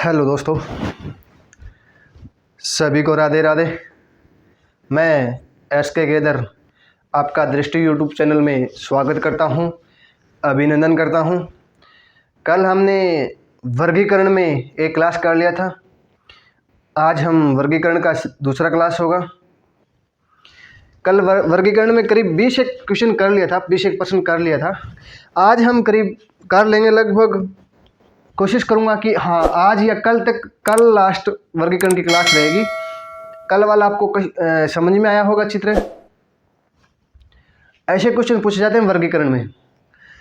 Hello दोस्तों, सभी को राधे राधे। मैं SK गेदर आपका दृष्टि यूट्यूब चैनल में स्वागत करता हूं, अभिनंदन करता हूं। कल हमने वर्गीकरण में एक क्लास कर लिया था। आज हम वर्गीकरण का दूसरा क्लास होगा। कल वर्गीकरण में करीब 20 एक क्वेश्चन कर लिया था, 21% कर लिया था। आज हम करीब कर लेंगे, लगभग कोशिश करूंगा कि हाँ आज या कल तक, कल लास्ट वर्गीकरण की क्लास रहेगी। कल वाला आपको समझ में आया होगा चित्र। ऐसे क्वेश्चन पूछे जाते हैं वर्गीकरण में,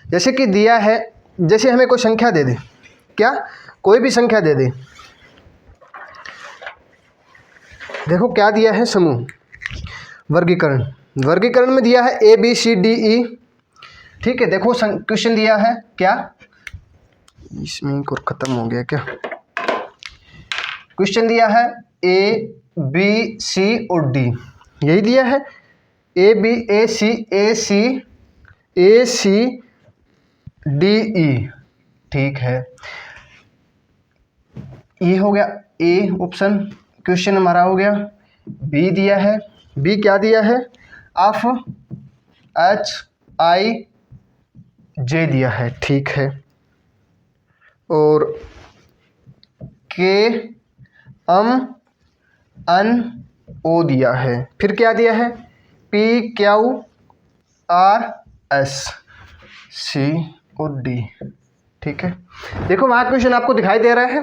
जैसे कि दिया है, जैसे हमें कोई संख्या दे दे, क्या कोई भी संख्या दे दे। देखो क्या दिया है, समूह वर्गीकरण में दिया है ABCDE। ठीक है, देखो क्वेश्चन दिया है क्या, इसमें और ख़त्म हो गया क्या। क्वेश्चन दिया है ABC और D, यही दिया है ABCDE। ठीक है, ये हो गया A ऑप्शन, क्वेश्चन हमारा हो गया। B दिया है, B क्या दिया है, HIJ दिया है। ठीक है, और KMNO दिया है। फिर क्या दिया है, PQRSC और D। ठीक है, देखो वहाँ क्वेश्चन आपको दिखाई दे रहा है,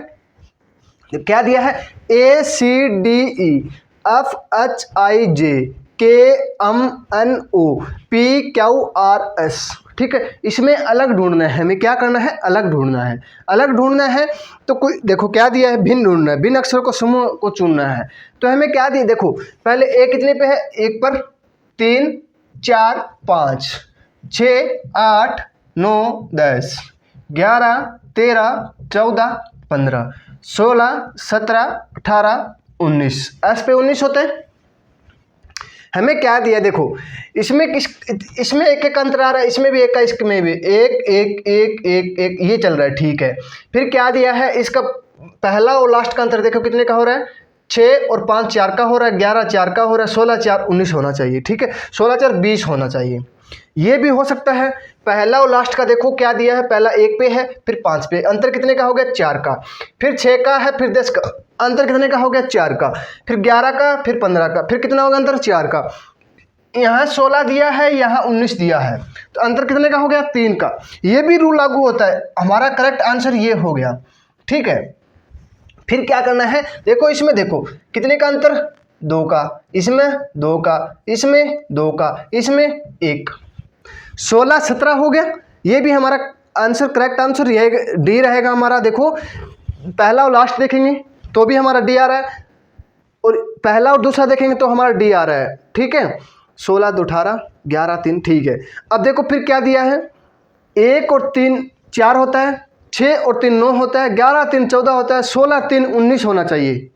क्या दिया है, ACDE FHIJ KMNO PQRS। ठीक है, इसमें अलग ढूंढना है, हमें क्या करना है, अलग ढूंढना है। अलग ढूंढना है तो कोई देखो क्या दिया है, भिन्न ढूंढना है, भिन्न अक्षर को समूह को चुनना है। तो हमें क्या दिया, देखो पहले A कितने पे है, 1 पर 3 4 5 6 8 9 10 11 13 14 15 16 17 18 19, S पे 19 होते हैं। हमें क्या दिया, देखो इसमें एक एक अंतर आ रहा है, इसमें भी एक का, इसमें भी एक एक एक एक एक, ये चल रहा है। ठीक है, फिर क्या दिया है, इसका पहला और लास्ट का अंतर देखो कितने का हो रहा है, 6 और 5 4 का हो रहा है, 11 4 का हो रहा है, 16 4 19 होना चाहिए। ठीक है, 16 4 20 होना चाहिए। ये भी हो सकता है। पहला और लास्ट का देखो क्या दिया है, पहला 1 पे है, फिर 5 पे, अंतर कितने का हो गया, 4 का, फिर 6 का है, फिर 10 का, अंतर कितने का हो गया, 4 का, फिर 11 का, फिर 15 का, फिर कितना होगा अंतर, 4 का। यहाँ 16 दिया है, यहाँ 19 दिया है, तो अंतर कितने का हो गया, 3 का। ये भी रूल लागू होता है, हमारा करेक्ट आंसर ये हो गया। ठीक है, फिर क्या करना है, देखो इसमें देखो कितने का अंतर, 2 का, इसमें 2 का, इसमें 2 का, इसमें 1, 16 17 हो गया। ये भी हमारा आंसर, करेक्ट आंसर डी रहेगा हमारा। देखो पहला और लास्ट देखेंगे तो भी हमारा डी आ रहा है, और पहला और दूसरा देखेंगे तो हमारा डी आ रहा है। ठीक है, 16 2 18 11 3। ठीक है, अब देखो फिर क्या दिया है, 1 और 3 4 होता है, 6 और 3 9 होता है, 11 3 14 होता है, 16 3 19 होना चाहिए।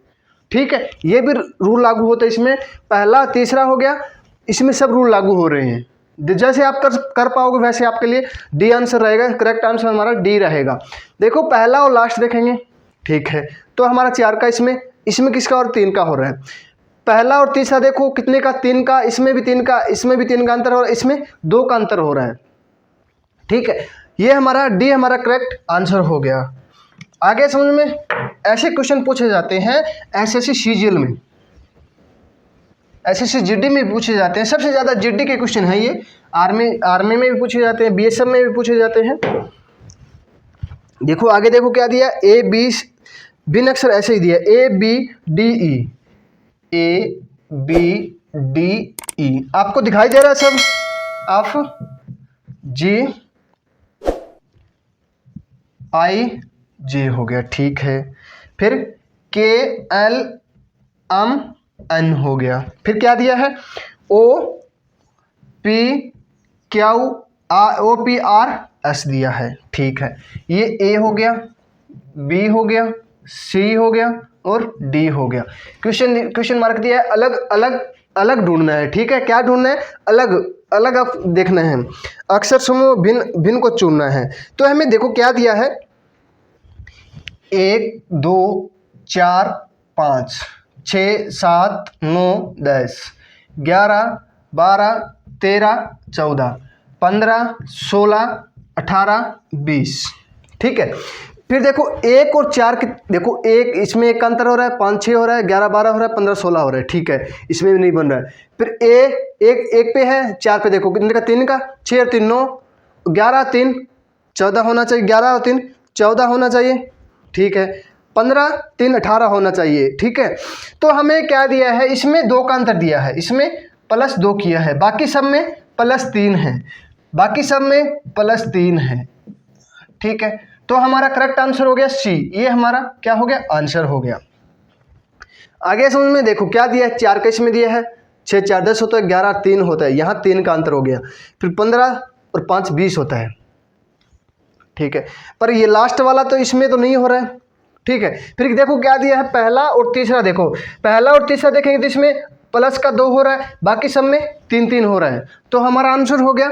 ठीक है, ये भी रूल लागू होता है इसमें। पहला तीसरा हो गया, इसमें सब रूल लागू हो रहे हैं। जैसे आप कर पाओगे वैसे आपके लिए डी आंसर रहेगा, करेक्ट आंसर हमारा डी रहेगा। देखो पहला और लास्ट देखेंगे, ठीक है, तो हमारा 4 का, इसमें किसका और 3 का हो रहा है। पहला और तीसरा देखो कितने का, 3 का, इसमें भी 3 का, इसमें भी 3 का अंतर हो रहा है, इसमें 2 का अंतर हो रहा है। ठीक है, ये हमारा डी हमारा करेक्ट आंसर हो गया। आगे समझ में, ऐसे क्वेश्चन पूछे जाते हैं SSC CGL में, SSC GD में भी पूछे जाते हैं। सबसे ज़्यादा GD के क्वेश्चन है ये। आर्मी में भी पूछे जाते हैं, BSF में भी पूछे जाते हैं। देखो आगे देखो क्या दिया, AB, भिन्न अक्षर ऐसे ही दिया, ABDE ABDE, आपको दिखाई दे रहा है सब, FGIJ हो गया। ठीक है, फिर KLMN हो गया। फिर क्या दिया है, OPRS दिया है। ठीक है, ये A हो गया, B हो गया, C हो गया और D हो गया। क्वेश्चन मार्क दिया है, अलग ढूंढना है। ठीक है, क्या ढूंढना है, अलग देखना है, अक्षर समूह भिन्न को चुनना है। तो हमें देखो क्या दिया है, 1 2 4 5 6 7 9 10 11 12 13 14 15 16 18 20। ठीक है, फिर देखो 1 और 4 की, देखो एक इसमें एक का अंतर हो रहा है, 5 6 हो रहा है, 11 12 हो रहा है, 15 16 हो रहा है। ठीक है, इसमें भी नहीं बन रहा है। फिर एक पे है, 4 पे देखो कितने का, 3 का, 6 और 3 9, 11 3 14 होना चाहिए, 11 और 3 14 होना चाहिए। ठीक है, 15 3 18 होना चाहिए। ठीक है, तो हमें क्या दिया है, इसमें 2 का अंतर दिया है, इसमें +2 किया है, बाकी सब में +3 है, बाकी सब में +3 है। ठीक है, तो हमारा करेक्ट आंसर हो गया सी, ये हमारा क्या हो गया, आंसर हो गया। आगे समझ में देखो क्या दिया है, 4 का इसमें दिया है, 6 4 10 होता है, 11 3 होता है, यहाँ 3 का अंतर हो गया। फिर 15 और 5 20 होता है। ठीक है, पर ये लास्ट वाला तो इसमें तो नहीं हो रहा है। ठीक है, फिर देखो क्या दिया है, पहला और तीसरा, देखो पहला और तीसरा देखेंगे तो इसमें प्लस का 2 हो रहा है, बाकी सब में 3 3 हो रहा है, तो हमारा आंसर हो गया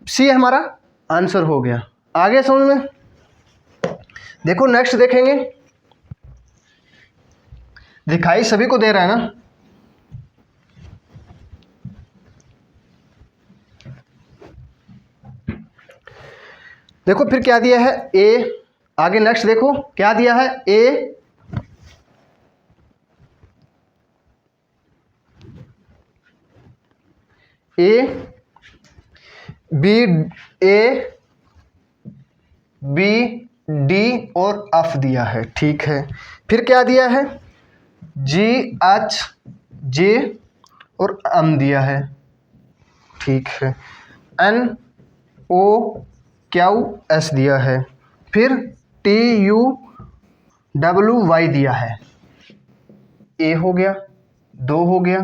सी, हमारा आंसर हो गया। आगे समझ में देखो, नेक्स्ट देखेंगे, दिखाई सभी को दे रहा है ना। देखो फिर क्या दिया है, ए, आगे नेक्स्ट देखो क्या दिया है, a b, a b d और एफ दिया है। ठीक है, फिर क्या दिया है, जी एच जे और एम दिया है। ठीक है, एन ओ क्यू एस दिया है, फिर टी यू डब्ल्यू वाई दिया है। ए हो गया, 2 हो गया,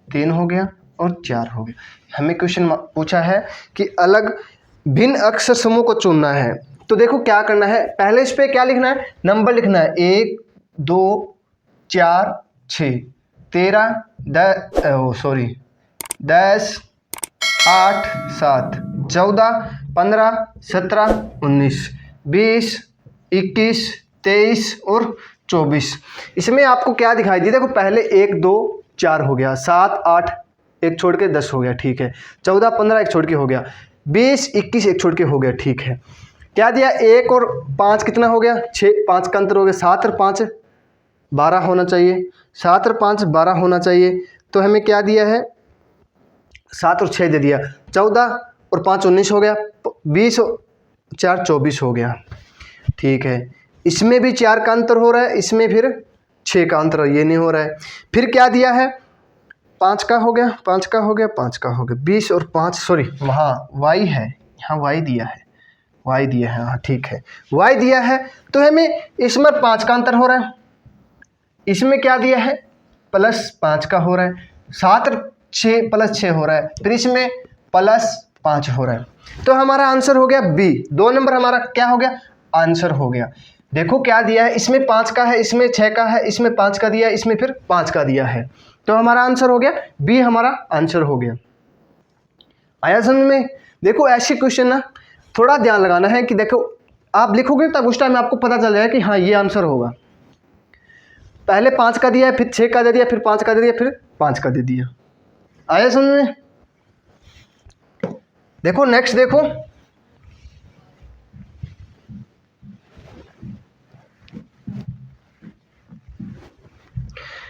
3 हो गया और 4 हो गया। हमें क्वेश्चन पूछा है कि अलग भिन्न अक्षर समूह को चुनना है। तो देखो क्या करना है, पहले इस पे क्या लिखना है, नंबर लिखना है, 1 2 4 6 13 10 8 7 14 15 17 19 20 21 23 और 24। इसमें आपको क्या दिखाई दिया, देखो पहले 1 2 4 हो गया, 7 8 एक छोड़ के 10 हो गया। ठीक है, 14 15 एक छोड़ के हो गया, 20 21 एक छोड़ के हो गया। ठीक है, क्या दिया, 1 और 5 कितना हो गया, 6 5 का अंतर हो गया, 7 और 5 12 होना चाहिए, 7 और 5 12 होना चाहिए। तो हमें क्या दिया है, 7 और 6 दे दिया, 14 और 5 19 हो गया, 20 और 4 24 हो गया। ठीक है, इसमें भी 4 का अंतर हो रहा है, इसमें फिर 6 का अंतर, ये नहीं हो रहा है। फिर क्या दिया है, 5 का हो गया, 5 का हो गया, 5 का हो गया, 20 और 5 सॉरी वहाँ वाई है, यहाँ वाई दिया है, वाई दिया है, हाँ ठीक है वाई दिया है। तो हमें इसमें 5 का अंतर हो रहा है, इसमें क्या दिया है, +5 का हो रहा है, 7 और 6 +6 हो रहा है, फिर इसमें +5 हो रहा है। तो हमारा आंसर हो गया बी, 2 नंबर हमारा क्या हो गया, आंसर हो गया। देखो क्या दिया है, इसमें 5 का है, इसमें 6 का है, इसमें 5 का दिया है, इसमें फिर 5 का दिया है, तो हमारा आंसर हो गया बी, हमारा आंसर हो गया। आया समझ में। देखो ऐसे क्वेश्चन ना थोड़ा ध्यान लगाना है कि देखो आप लिखोगे तब उस टाइम आपको पता चल जाएगा कि हाँ ये आंसर होगा। पहले 5 का दिया है, फिर 6 का दे दिया, फिर 5 का दे दिया, फिर 5 का दे दिया। आया समझ में। देखो नेक्स्ट देखो,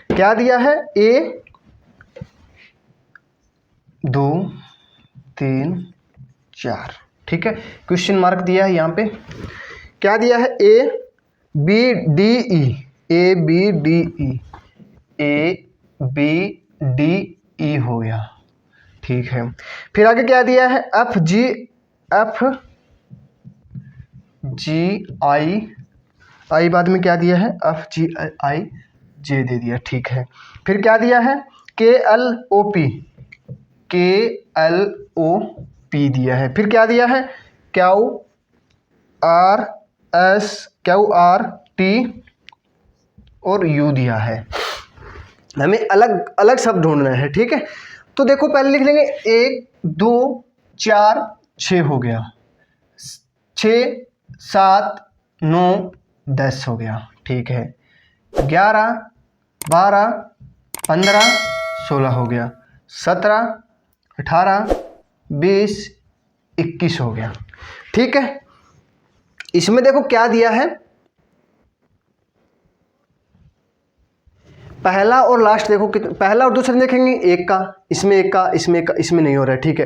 क्या दिया है, A 2 3 4। ठीक है, क्वेश्चन मार्क दिया है यहाँ पे, क्या दिया है, A B D E, A B D E, A B D E हो गया। ठीक है, फिर आगे क्या दिया है, F G I बाद में क्या दिया है, F G I J दे दिया। ठीक है, फिर क्या दिया है, K L O P दिया है, फिर क्या दिया है, Q R T और U दिया है। हमें अलग अलग शब्द ढूंढना है। ठीक है, तो देखो पहले लिख लेंगे 1 2 4 6 हो गया, 6 7 9 10 हो गया। ठीक है। 11, 12, 15, 16 हो गया। 17, 18, 20, 21 हो गया। ठीक है। इसमें देखो क्या दिया है, पहला और लास्ट देखो, पहला और दूसरा देखेंगे एक का, इसमें एक का, इसमें एक का, इसमें नहीं हो रहा है। ठीक है।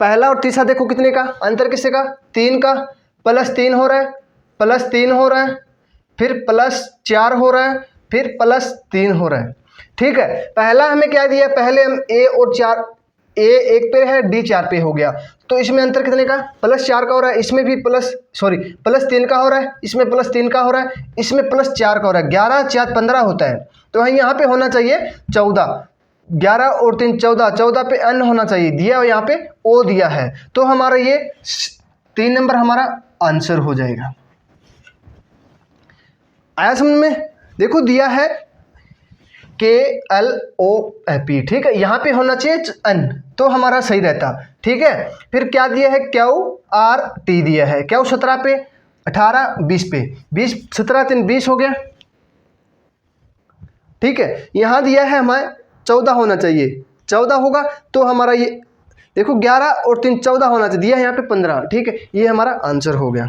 पहला और तीसरा देखो कितने का अंतर, किससे का, 3 का, +3 हो रहा है, +3 हो रहा है, फिर +4 हो रहा है, फिर +3 हो रहा है। ठीक है। पहला हमें क्या दिया, पहले हम ए और 4, ए 1 पे है, डी 4 पे हो गया, तो इसमें अंतर कितने का, +4 का हो रहा है, इसमें भी +3 का हो रहा है, इसमें +3 का हो रहा है, इसमें +4 का हो रहा है। 11, 4, 15 होता है, तो यहाँ पे होना चाहिए 14। 11 और 3 14, 14 पे n होना चाहिए, दिया यहाँ पे ओ दिया है, तो हमारा ये 3 नंबर हमारा आंसर हो जाएगा। आया समझ में? देखो दिया है KLOP, ठीक है, यहाँ पे होना चाहिए n, तो हमारा सही रहता। ठीक है। फिर क्या दिया है, QRT दिया है, क्या 17 पे, 18, 20 पे, 20, 17, 3, 20 हो गया। ठीक है। यहाँ दिया है हमें 14 होना चाहिए, 14 होगा तो हमारा ये देखो 11 और 3 14 होना चाहिए, दिया है यहाँ पे 15। ठीक है, ये हमारा आंसर हो गया।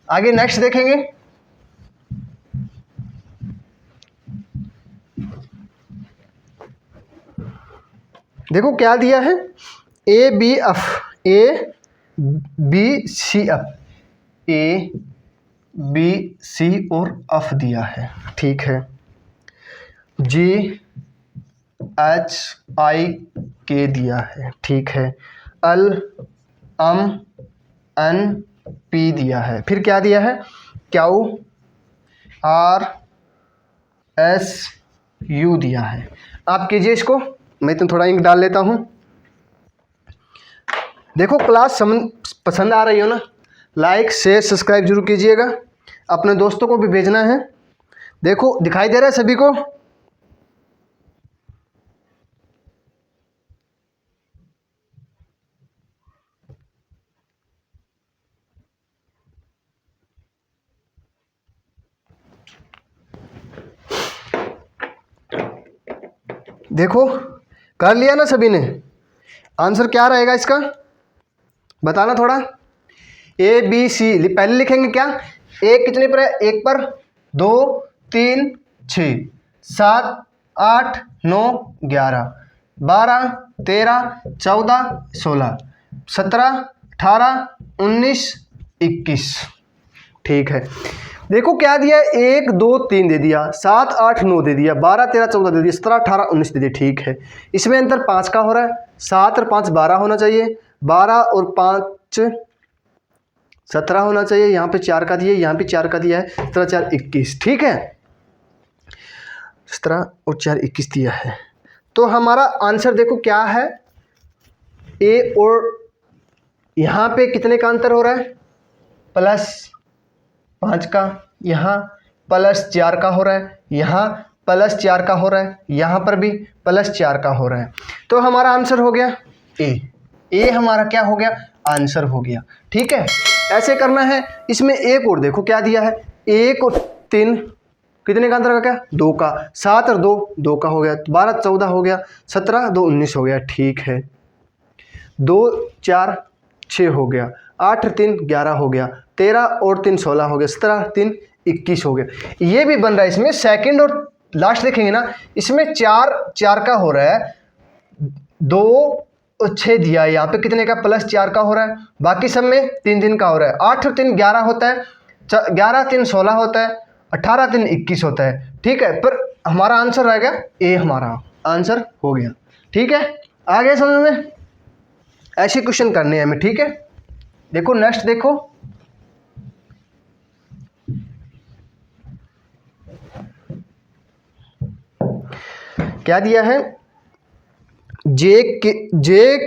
आगे नेक्स्ट देखेंगे। देखो क्या दिया है, ABF, ABCF, ABC और F दिया है। ठीक है। GHIK दिया है। ठीक है। LMNP दिया है। फिर क्या दिया है, QRSU दिया है। आप कीजिए इसको, मैं तो थोड़ा इंक डाल लेता हूँ। देखो क्लास पसंद आ रही हो ना, लाइक शेयर सब्सक्राइब जरूर कीजिएगा, अपने दोस्तों को भी भेजना है। देखो दिखाई दे रहा है सभी को? देखो कर लिया ना सभी ने? आंसर क्या रहेगा इसका, बताना थोड़ा। ABC पहले लिखेंगे क्या, एक कितने पर है, 1 पर, 2, 3, 6, 7, 8, 9, 11, 12, 13, 14, 16, 17, 18, 19, 21। ठीक है। देखो क्या दिया, 1, 2, 3 दे दिया, 7, 8, 9 दे दिया, 12, 13, 14 दे दिया, 17, 18, 19 दे दिया। ठीक है। इसमें अंतर 5 का हो रहा है, 7 और 5 12 होना चाहिए, 12 और 5 17 होना चाहिए, यहाँ पे 4 का दिया, यहाँ पे 4 का दिया है, 17, 4, 21। ठीक है। 17 और 4, 21 दिया है, तो हमारा आंसर देखो क्या है, ए और यहाँ पे कितने का अंतर हो रहा है, +5 का, यहाँ +4 का हो रहा है, यहाँ +4 का हो रहा है, यहाँ पर भी +4 का हो रहा है, तो हमारा आंसर हो गया ए हमारा क्या हो गया, आंसर हो गया। ठीक है। ऐसे करना है। इसमें एक और देखो क्या दिया है, 1 और 3 कितने का अंतर का, क्या 2 का, 7 और 2 2 का हो गया, 12 14 हो गया, 17 2 19 हो गया। ठीक है। 2 4 6 हो गया, 8 3 11 हो गया, 13 और 3 16 हो गया, 17 3 21 हो गया। ये भी बन रहा है। इसमें सेकंड और लास्ट देखेंगे ना, इसमें 4 4 का हो रहा है, 2 और 6 दिया है, यहाँ पे कितने का, +4 का हो रहा है, बाकी सब में 3 3 का हो रहा है। 8 और 3 11 होता है, 11 3 16 होता है, 18 3 21 होता है। ठीक है। पर हमारा आंसर रहेगा ए, हमारा आंसर हो गया। ठीक है। आगे समझ में? ऐसे क्वेश्चन करने हैं हमें। ठीक है। देखो नेक्स्ट देखो, क्या दिया है, JKMO,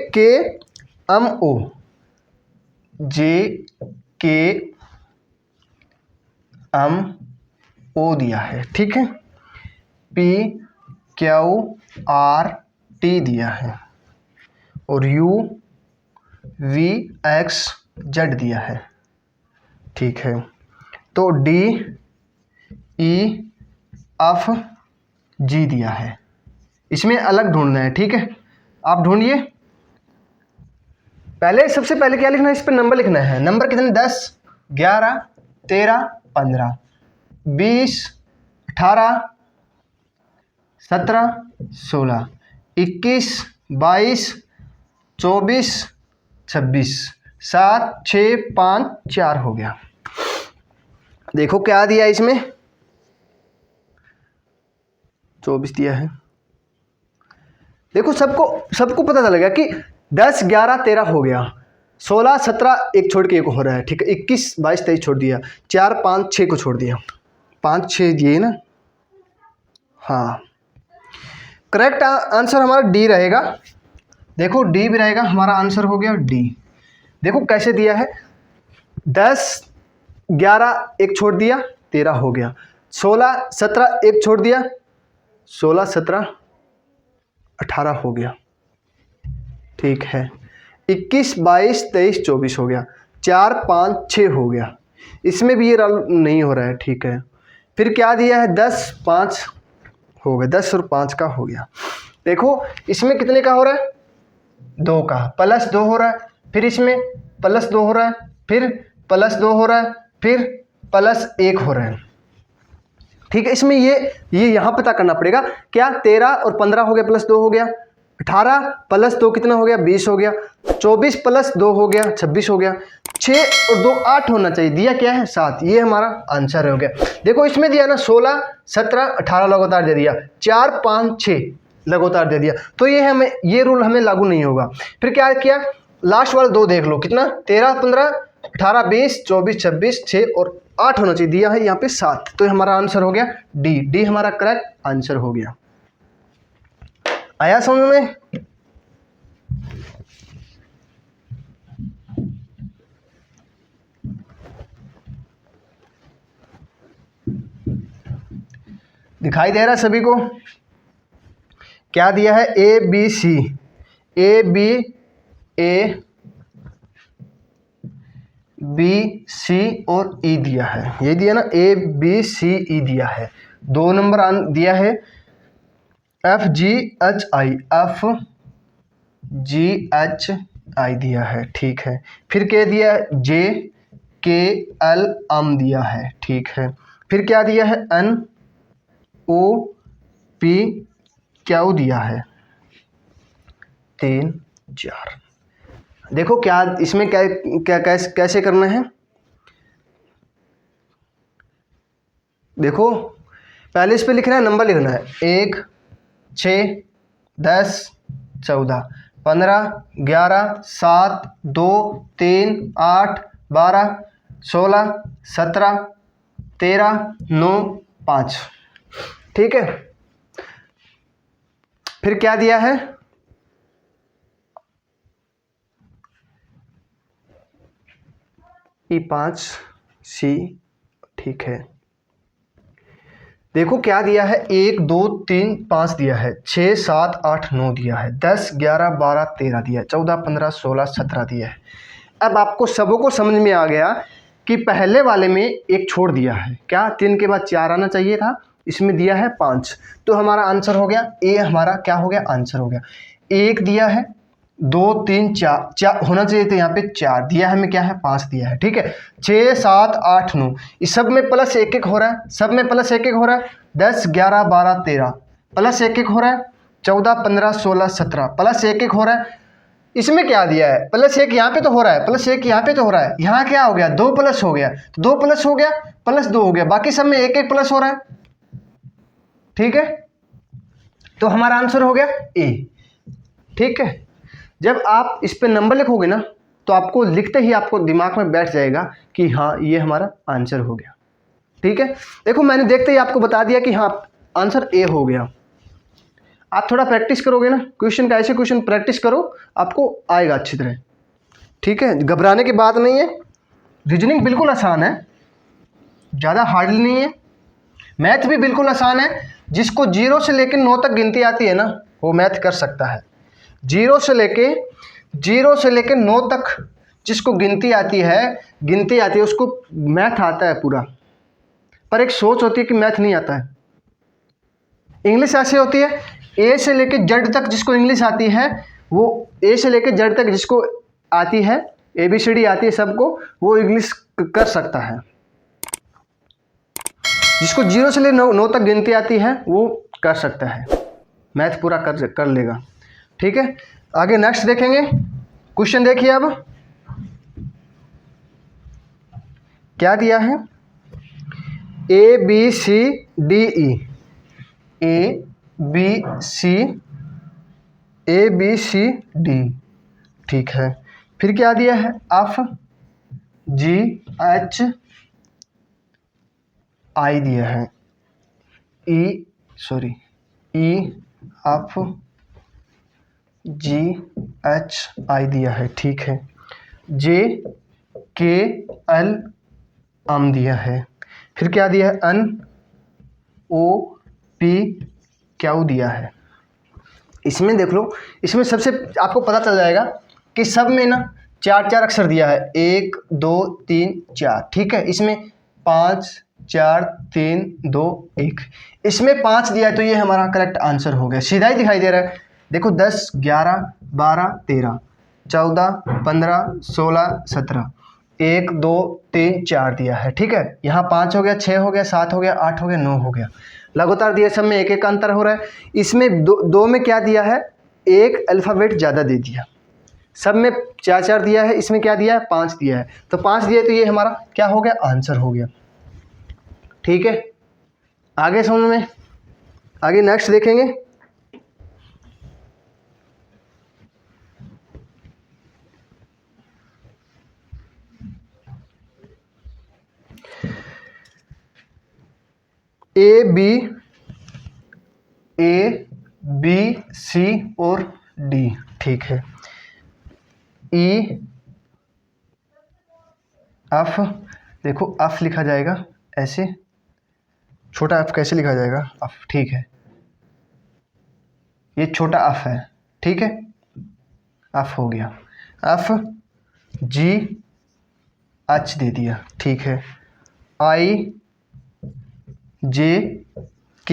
JKMO दिया है। ठीक है। PQRT दिया है और UVXZ दिया है। ठीक है। तो D EF G दिया है। इसमें अलग ढूंढना है, ठीक है। आप ढूंढिए। पहले सबसे पहले क्या लिखना है, इस पर नंबर लिखना है। नंबर कितने, 10, 11, 13, 15, 20, 18, 17, 16, 21, 22, 24, 26, 7, 6, 5, 4 हो गया। देखो क्या दिया इसमें, 24 दिया है। देखो सबको पता चल गया कि 10, 11, 13 हो गया, 16, 17 एक छोड़ के एक हो रहा है, ठीक है। 21, 22, 23 छोड़ दिया, 4, 5, 6 को छोड़ दिया, 5, 6 दिए ना। हाँ, करेक्ट आंसर हमारा डी रहेगा। देखो डी भी रहेगा, हमारा आंसर हो गया डी। देखो कैसे दिया है, 10, 11 एक छोड़ दिया, 13 हो गया, 16, 17 एक छोड़ दिया, 16, 17, 18 हो गया, ठीक है। 21, 22, 23, 24 हो गया, 4, 5, 6 हो गया। इसमें भी ये रल नहीं हो रहा है, ठीक है। फिर क्या दिया है, 10, 5 हो गया, 10 और 5 का हो गया। देखो इसमें कितने का हो रहा है, 2 का, +2 हो रहा है, फिर इसमें +2 हो रहा है, फिर +2 हो रहा है, फिर +1 हो रहा है, ठीक है। इसमें ये यहाँ पता करना पड़ेगा, क्या 13 और 15 हो गया, +2 हो गया, 18 +2 कितना हो गया, 20 हो गया, 24 +2 हो गया, 26 हो गया, 6 और 2 8 होना चाहिए, दिया क्या है 7, ये हमारा आंसर हो गया। देखो इसमें दिया ना 16, 17, 18 लगातार दे दिया, 4, 5, 6 लगातार दे दिया, तो ये हमें ये रूल हमें लागू नहीं होगा। फिर क्या किया, लास्ट वाला 2 देख लो, कितना 13, 15, 18, 20, 24, 26, 6 और 8 होना चाहिए, दिया है यहाँ पे 7, तो हमारा आंसर हो गया डी। डी हमारा करेक्ट आंसर हो गया। आया समझ में? दिखाई दे रहा है सभी को? क्या दिया है, a b C, A b c और ई दिया है, ये दिया ना, ए बी सी ई दिया है। 2 नंबर दिया है F G H I, F G H I दिया है, ठीक है। फिर क्या दिया है, जे के एल एम दिया है, ठीक है। फिर क्या दिया है, एन ओ पी क्यू दिया है, 3, 4। देखो क्या इसमें क्या कैसे करना है, देखो पहले इस पे लिखना है, नंबर लिखना है 1, 6, 10, 14, 15, 11, 7, 2, 3, 8, 12, 16, 17, 13, 9, 5, ठीक है। फिर क्या दिया है, E5 सी, ठीक है। देखो क्या दिया है, 1, 2, 3, 5 दिया है, 6, 7, 8, 9 दिया है, 10, 11, 12, 13 दिया है, 14, 15, 16, 17 दिया है। अब आपको सबों को समझ में आ गया कि पहले वाले में एक छोड़ दिया है, क्या 3 के बाद 4 आना चाहिए था, इसमें दिया है 5, तो हमारा आंसर हो गया ए, हमारा क्या हो गया, आंसर हो गया। 1 दिया है, 2, 3, 4 होना चाहिए था, यहाँ पे 4 दिया है, हमें क्या है 5 दिया है, ठीक है। 6, 7, 8, 9 इस सब में +1 हो रहा है, सब में +1 हो रहा है, 10, 11, 12, 13 +1 हो रहा है, 14, 15, 16, 17 +1 हो रहा है। इसमें क्या दिया है, +1 यहाँ पे तो हो रहा है, +1 यहाँ पे तो हो रहा है, यहाँ क्या हो गया, 2 प्लस हो गया, तो 2 प्लस हो गया, +2 हो गया, बाकी सब में 1 प्लस हो रहा है, ठीक है। तो हमारा आंसर हो गया ए, ठीक है। जब आप इस पे नंबर लिखोगे ना, तो आपको लिखते ही आपको दिमाग में बैठ जाएगा कि हाँ ये हमारा आंसर हो गया, ठीक है। देखो मैंने देखते ही आपको बता दिया कि हाँ आंसर ए हो गया। आप थोड़ा प्रैक्टिस करोगे ना, क्वेश्चन का ऐसे क्वेश्चन प्रैक्टिस करो, आपको आएगा अच्छी तरह, ठीक है। घबराने की बात नहीं है, रीजनिंग बिल्कुल आसान है, ज़्यादा हार्ड नहीं है। मैथ भी बिल्कुल आसान है, जिसको 0 से लेकर 9 तक गिनती आती है ना, वो मैथ कर सकता है। 0 से लेके 9 तक जिसको गिनती आती है उसको मैथ आता है पूरा। पर एक सोच होती है कि मैथ नहीं आता है। इंग्लिश ऐसे होती है, ए से लेकर जेड तक जिसको इंग्लिश आती है, वो ए से लेकर जेड तक जिसको आती है, ABCD आती है सबको, वो इंग्लिश कर सकता है। जिसको 0 से लेकर 9 तक गिनती आती है वो कर सकता है, मैथ पूरा कर लेगा। ठीक है, आगे नेक्स्ट देखेंगे। क्वेश्चन देखिए अब क्या दिया है, ABCDE, ABCD, ठीक है। फिर क्या दिया है, F G H I दिया है, E F G H I दिया है, ठीक है। J K L M दिया है। फिर क्या दिया है, N O P Q दिया है। इसमें देख लो, इसमें सबसे आपको पता चल जाएगा कि सब में ना 4 अक्षर दिया है, 1 2 3 4, ठीक है। इसमें 5 4 3 2 1, इसमें 5 दिया है, तो ये हमारा करेक्ट आंसर हो गया, सीधा ही दिखाई दे रहा है। देखो 10 11 12 13 14 15 16 17, 1 2 3 4 दिया है, ठीक है। यहाँ 5 हो गया, 6 हो गया, 7 हो गया, 8 हो गया, 9 हो गया, लगातार दिया। सब में 1 अंतर हो रहा है। इसमें दो में क्या दिया है, एक अल्फ़ाबेट ज़्यादा दे दिया। सब में 4 दिया है, इसमें क्या दिया है, 5 दिया है, तो 5 दिया है, तो ये हमारा क्या हो गया, आंसर हो गया। ठीक है, आगे समझ में, आगे नेक्स्ट देखेंगे। A B C और D, ठीक है। E F, देखो F लिखा जाएगा ऐसे, छोटा F कैसे लिखा जाएगा, F, ठीक है, ये छोटा F है, ठीक है, F हो गया। F G H दे दिया, ठीक है। I J K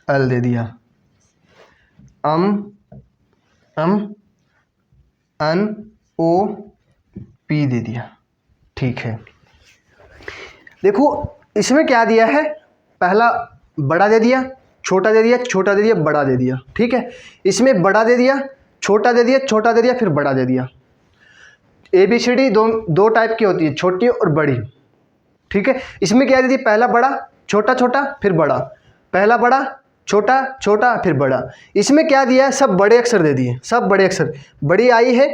L दे दिया। N O P दे दिया, ठीक है। देखो इसमें क्या दिया है, पहला बड़ा दे दिया, छोटा दे दिया, छोटा दे दिया, बड़ा दे दिया, ठीक है। इसमें बड़ा दे दिया, छोटा दे दिया, छोटा दे दिया, फिर बड़ा दे दिया। ABCD दो टाइप की होती है, छोटी और बड़ी, ठीक है। इसमें क्या दे दिया, पहला बड़ा, छोटा छोटा, फिर बड़ा, पहला बड़ा, छोटा छोटा, फिर बड़ा। इसमें क्या दिया है, सब बड़े अक्षर दे दिए, सब बड़े अक्षर। बड़ी आई है,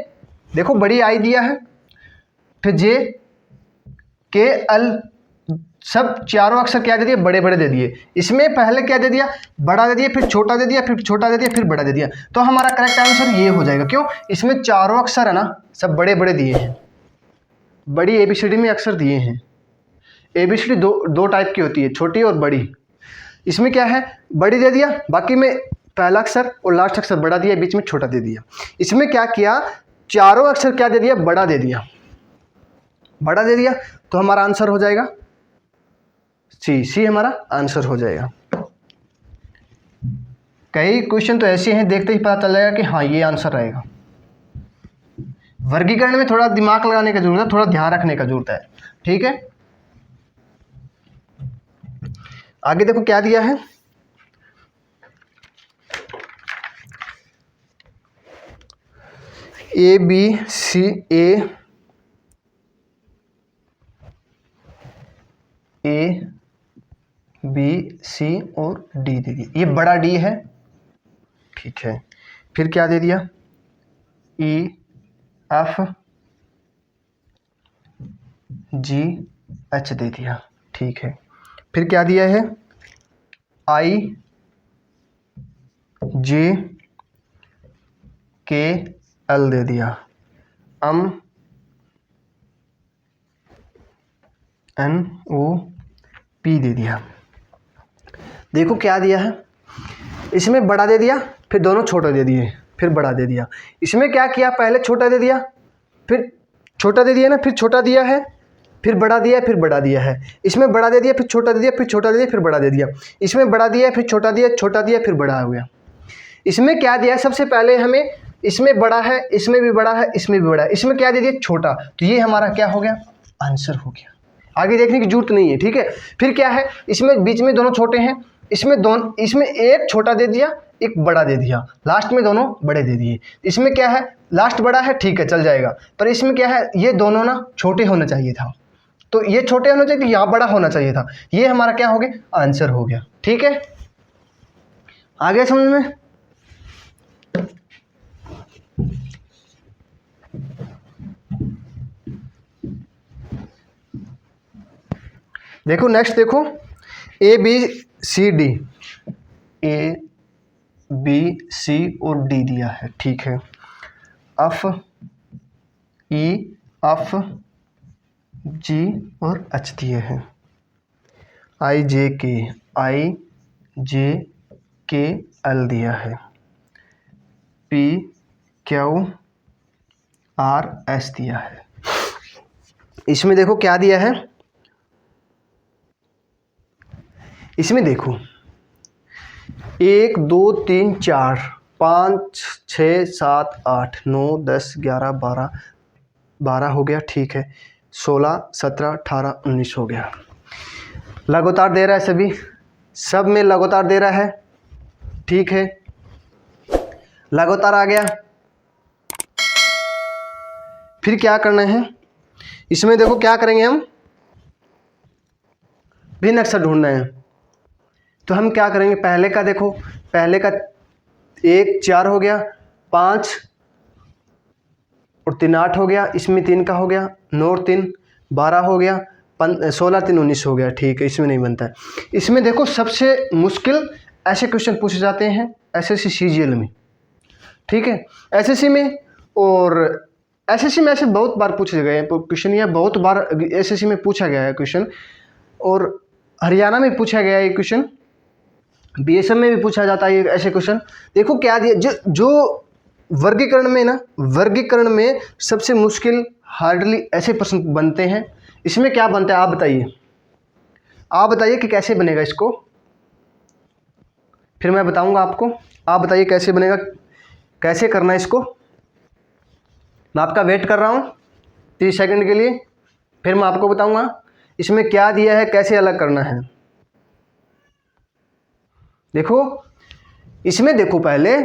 देखो बड़ी आई दिया है, फिर J K L, सब चारों अक्षर क्या दे दिए, बड़े बड़े दे दिए। इसमें पहले क्या दे दिया, बड़ा दे दिया, फिर छोटा दे दिया, फिर छोटा दे दिया, फिर बड़ा दे दिया, तो हमारा करेक्ट आंसर ये हो जाएगा। क्यों, इसमें चारों अक्षर है ना, सब बड़े बड़े दिए हैं, बड़ी ABCD में अक्षर दिए हैं। ABCD दो टाइप की होती है, छोटी और बड़ी। इसमें क्या है, बड़ी दे दिया, बाकी में पहला अक्षर और लास्ट अक्षर बड़ा दिया, बीच में छोटा दे दिया। इसमें क्या किया, चारों अक्षर क्या दे दिया, बड़ा दे दिया, बड़ा दे दिया, तो हमारा आंसर हो जाएगा सी हमारा आंसर हो जाएगा। कई क्वेश्चन तो ऐसे हैं, देखते ही पता चल जाएगा कि हाँ ये आंसर रहेगा। वर्गीकरण में थोड़ा दिमाग लगाने का जरूरत है, थोड़ा ध्यान रखने का जरूरत है, ठीक है। आगे देखो क्या दिया है, A B C और D दे दिया, ये बड़ा D है, ठीक है। फिर क्या दे दिया, E F G H दे दिया, ठीक है। फिर क्या दिया है, I J K L दे दिया, N O P दे दिया। देखो क्या दिया है, इसमें बड़ा दे दिया, फिर दोनों छोटा दे दिए, फिर बड़ा दे दिया। इसमें क्या किया, पहले छोटा दे दिया, फिर छोटा दे दिया ना, फिर छोटा दिया है, फिर बड़ा दिया है, फिर बड़ा दिया है, इसमें बड़ा दे दिया, फिर छोटा दे दिया, फिर छोटा दे दिया, फिर बड़ा दे दिया, इसमें बड़ा दिया है, फिर छोटा दिया, छोटा दिया, फिर बड़ा हो गया। इसमें क्या दिया है, सबसे पहले हमें इसमें बड़ा है, इसमें भी बड़ा है, इसमें भी बड़ा है, इसमें क्या दे दिया, छोटा, तो ये हमारा क्या हो गया, आंसर हो गया। आगे देखने की जरूरत नहीं है, ठीक है। फिर क्या है, इसमें बीच में दोनों छोटे हैं, इसमें एक छोटा दे दिया, एक बड़ा दे दिया, लास्ट में दोनों बड़े दे दिए। इसमें क्या है, लास्ट बड़ा है, ठीक है चल जाएगा, पर इसमें क्या है, ये दोनों ना छोटे होना चाहिए था, तो ये छोटे होना चाहिए, यहाँ बड़ा होना चाहिए था, ये हमारा क्या हो गया, आंसर हो गया। ठीक है, आगे समझ में। देखो नेक्स्ट, देखो a b c d, a b c और डी दिया है, ठीक है। एफ ई एफ जी और एच दिए हैं, आई जे के एल दिया है, पी क्यू आर एस दिया है। इसमें देखो क्या दिया है, इसमें देखो 1 2 3 4 5 6 7 8 9 10 11 12 हो गया, ठीक है। 16 17 18 19 हो गया। लगातार दे रहा है, सभी सब में लगातार दे रहा है, ठीक है। लगातार आ गया, फिर क्या करना है, इसमें देखो क्या करेंगे हम, भिन्न अक्षर ढूंढना है, तो हम क्या करेंगे, पहले का देखो, पहले का 1 4 हो गया, 5 और 3 8 हो गया, इसमें 3 का हो गया, 9 और 3 12 हो गया, 16 3 19 हो गया, ठीक है, इसमें नहीं बनता है। इसमें देखो सबसे मुश्किल ऐसे क्वेश्चन पूछे जाते हैं एसएससी सीजीएल में, ठीक है। एसएससी में और एसएससी में ऐसे बहुत बार पूछे गए हैं क्वेश्चन, या बहुत बार एसएससी में पूछा गया है क्वेश्चन, और हरियाणा में पूछा गया है क्वेश्चन, बीएसएफ में भी पूछा जाता है ऐसे क्वेश्चन। देखो क्या दिया, जो वर्गीकरण में ना, वर्गीकरण में सबसे मुश्किल हार्डली ऐसे प्रश्न बनते हैं। इसमें क्या बनता है, आप बताइए कि कैसे बनेगा इसको, फिर मैं बताऊंगा आपको। आप बताइए कैसे बनेगा, कैसे करना है इसको। मैं आपका वेट कर रहा हूँ 30 सेकंड के लिए, फिर मैं आपको बताऊंगा इसमें क्या दिया है, कैसे अलग करना है। देखो इसमें, देखो पहले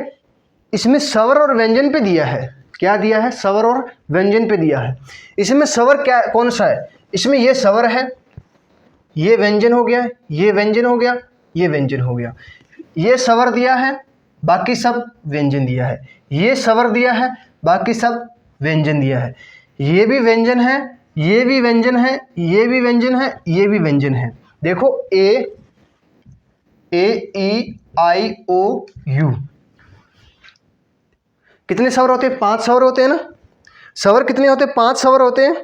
इसमें स्वर और व्यंजन पे दिया है, क्या दिया है, स्वर और व्यंजन पे दिया है। इसमें स्वर क्या कौन सा है, इसमें ये स्वर है, ये व्यंजन हो गया, ये व्यंजन हो गया, ये व्यंजन हो गया। ये स्वर दिया है, बाकी सब व्यंजन दिया है, ये स्वर दिया है, बाकी सब व्यंजन दिया है। ये भी व्यंजन है, ये भी व्यंजन है, ये भी व्यंजन है, ये भी व्यंजन है। देखो ए ई आई ओ यू, कितने स्वर होते हैं, 5 स्वर होते हैं ना। स्वर कितने होते हैं, 5 स्वर होते हैं।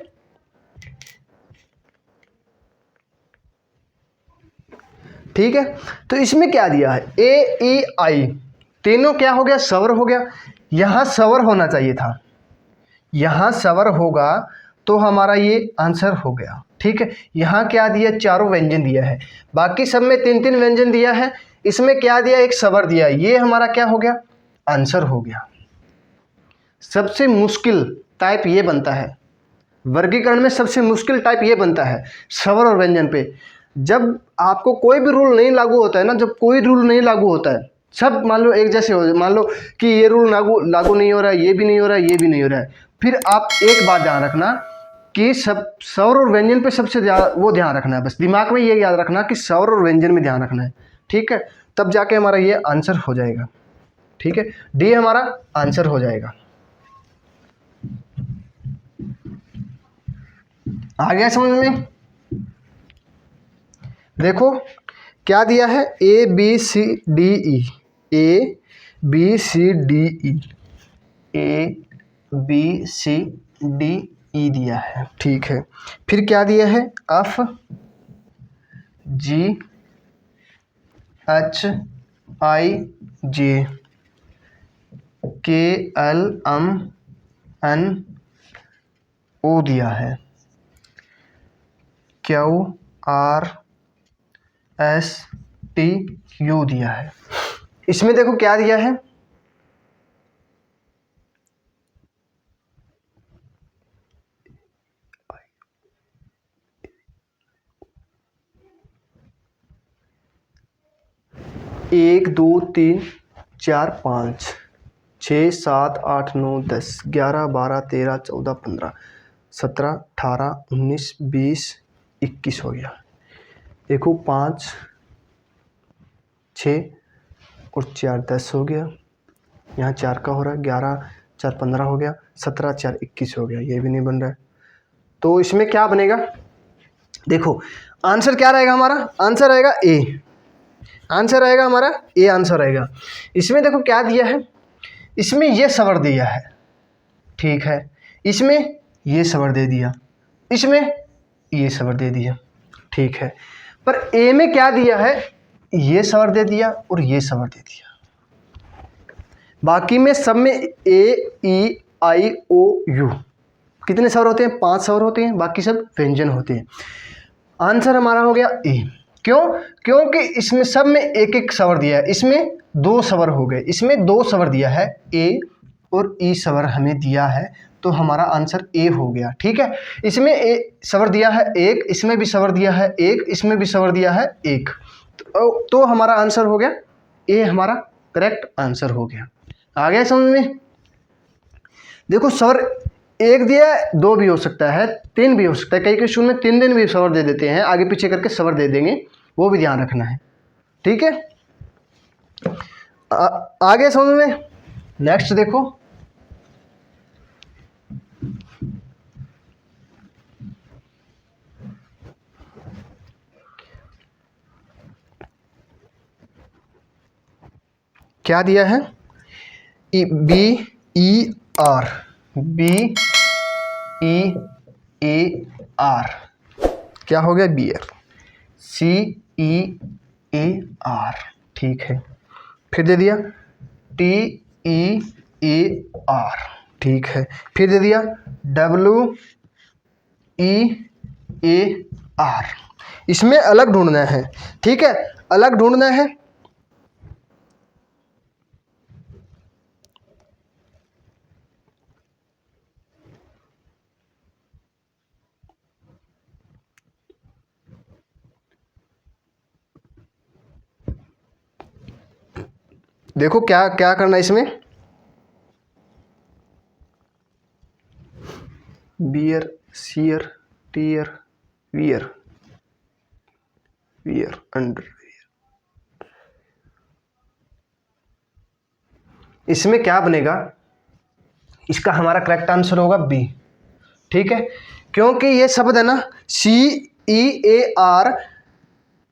ठीक है, तो इसमें क्या दिया है, ए ई आई, तीनों क्या हो गया, स्वर हो गया। यहां स्वर होना चाहिए था, यहां स्वर होगा तो हमारा ये आंसर हो गया, ठीक है। यहां क्या दिया, चारों व्यंजन दिया है, बाकी सब में 3 व्यंजन दिया है, इसमें क्या दिया, एक स्वर दिया, ये हमारा क्या हो गया, आंसर हो गया। सबसे मुश्किल टाइप ये बनता है वर्गीकरण में, सबसे मुश्किल टाइप ये बनता है स्वर और व्यंजन पे। जब आपको कोई भी रूल नहीं लागू होता है ना, जब कोई रूल नहीं लागू होता है, सब मान लो एक जैसे हो, मान लो कि ये रूल लागू नहीं हो रहा है, ये भी नहीं हो रहा है, ये भी नहीं हो रहा है, फिर आप एक बात ध्यान रखना कि सब स्वर और व्यंजन पे सबसे ज़्यादा वो ध्यान रखना है, बस दिमाग में ये याद रखना कि स्वर और व्यंजन में ध्यान रखना है, ठीक है। तब जाके हमारा ये आंसर हो जाएगा, ठीक है। डी हमारा आंसर हो जाएगा। आ गया समझ में। देखो क्या दिया है, a b c d e, a b c d e, a b c d e दिया है, ठीक है। फिर क्या दिया है, एफ जी एच आई जे के एल एम एन ओ दिया है। QRSTU दिया है। इसमें देखो क्या दिया है, एक 2 3 4 5 6 7 8 9 10 11 12 13 14 15 17 18 19 20 21 हो गया। देखो 5 6 और 4 10 हो गया, यहाँ 4 का हो रहा है, 11 4 15 हो गया, 17 4 21 हो गया, ये भी नहीं बन रहा है। तो इसमें क्या बनेगा, देखो आंसर क्या रहेगा हमारा, आंसर रहेगा ए, आंसर रहेगा हमारा ए, आंसर रहेगा। इसमें देखो क्या दिया है, इसमें ये स्वर दिया है, ठीक है, इसमें ये स्वर दे दिया, इसमें ये स्वर दे दिया, ठीक है, पर ए में क्या दिया है, ये स्वर दे दिया और ये स्वर दे दिया। बाकी में सब में ए ई आई ओ यू कितने स्वर होते हैं, 5 स्वर होते हैं, बाकी सब व्यंजन होते हैं। आंसर हमारा हो गया ए। क्यों, क्योंकि इसमें सब में एक एक स्वर दिया है, इसमें 2 स्वर हो गए, इसमें 2 स्वर दिया है, ए और ई स्वर हमें दिया है, तो हमारा आंसर ए हो गया, ठीक है। इसमें ए स्वर दिया है एक, इसमें भी स्वर दिया है एक, इसमें भी स्वर दिया है एक, तो हमारा आंसर हो गया ए, हमारा करेक्ट आंसर हो गया। आ गया समझ में। देखो स्वर एक दिया है, 2 भी हो सकता है, 3 भी हो सकता है, कई क्वेश्चन में 3 दिन भी स्वर दे देते हैं, आगे पीछे करके स्वर दे देंगे, वो भी ध्यान रखना है, ठीक है। आगे समझ में। नेक्स्ट देखो, क्या दिया है, b e r, b e a r, क्या हो गया, beer, C E a are, ठीक है। फिर दे दिया टी ई ए आर, ठीक है। फिर दे दिया डब्ल्यू ई ए आर। इसमें अलग ढूंढना है, ठीक है, अलग ढूंढना है। देखो क्या क्या करना है इसमें, bear, sear, tear, wear, wear, underwear. इसमें क्या बनेगा, इसका हमारा करेक्ट आंसर होगा बी, ठीक है, क्योंकि ये शब्द है ना, सी ई ए आर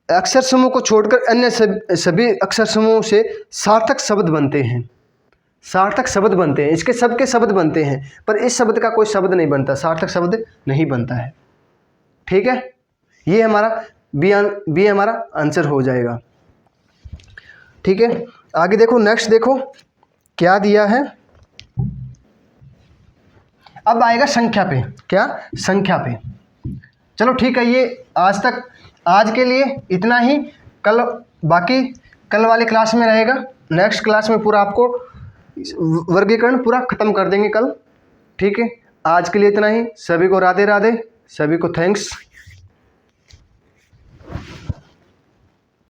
अक्षर समूह को छोड़कर अन्य सभी अक्षर समूह से सार्थक शब्द बनते हैं, सार्थक शब्द बनते हैं, इसके सबके शब्द बनते हैं, पर इस शब्द का कोई शब्द नहीं बनता, सार्थक शब्द नहीं बनता है, ठीक है। ये हमारा बी हमारा आंसर हो जाएगा, ठीक है। आगे देखो, नेक्स्ट देखो क्या दिया है, अब आएगा संख्या पे, क्या, संख्या पे। चलो ठीक है, ये आज के लिए इतना ही, कल बाकी कल वाली क्लास में रहेगा, नेक्स्ट क्लास में पूरा आपको वर्गीकरण पूरा खत्म कर देंगे कल, ठीक है। आज के लिए इतना ही, सभी को राधे राधे, सभी को थैंक्स।